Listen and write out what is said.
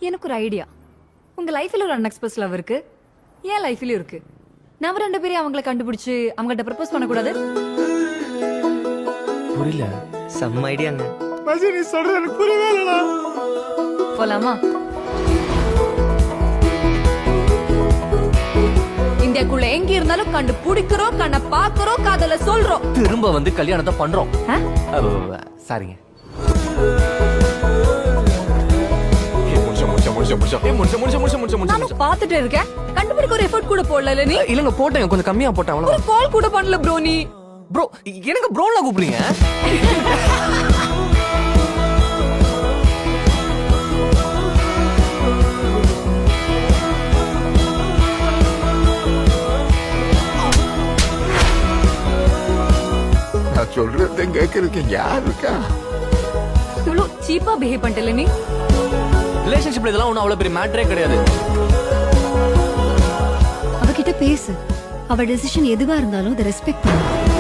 எனக்கு ஒரு ஐடியா. உங்க லைஃப்ல ஒரு அன்எக்ஸ்பிரஸ் லவ் இருக்கு, என் லைஃப்லயும் இருக்கு. நம்ம 2 பேரையும் அவங்கள கண்டுபிடிச்சு அவங்கள்ட்ட ப்ரப்போஸ் பண்ணக்கூடாது? புரியல. செம்ம ஐடியாங்க. மச்சி நீ சொல்றது எனக்கு புரியவே இல்லடா. போலாமா? இந்தியாக்குள்ள எங்க இருந்தாலும் கண்டுபிடிக்கிறோம், கண்ணை பாக்குறோம், காதல சொல்றோம். திரும்ப வந்து கல்யாணத்தை பண்றோம். ஆ? சாரிங்க. நானும் பாத்துட்டு இருக்கேன், கண்டுபிடிக்க ஒரு எஃபோர்ட் கூட போடல நீ. இல்லங்க போட்டேன், கொஞ்சம் கம்மியா போட்டேன் ஒரு அவ்வளவு. கால் கூட பண்ணல ப்ரோ நீ. ப்ரோ எனக்கு ப்ரோலாம் கூப்பிடுறீங்க? நான் சொல்றத கேட்கறதுக்கு யார் இருக்கா? இவ்வளவு சீப்பா பிஹேவ் பண்ணிட்டல நீ. ரிலேஷன்ஷிப்ல இதெல்லாம் ஒன்றும் அவ்வளவு பெரிய மேட்டரே கிடையாது. அவகிட்ட பேசு. அவ டெசிஷன் எதுவா இருந்தாலும் அதை ரெஸ்பெக்ட் பண்ணு.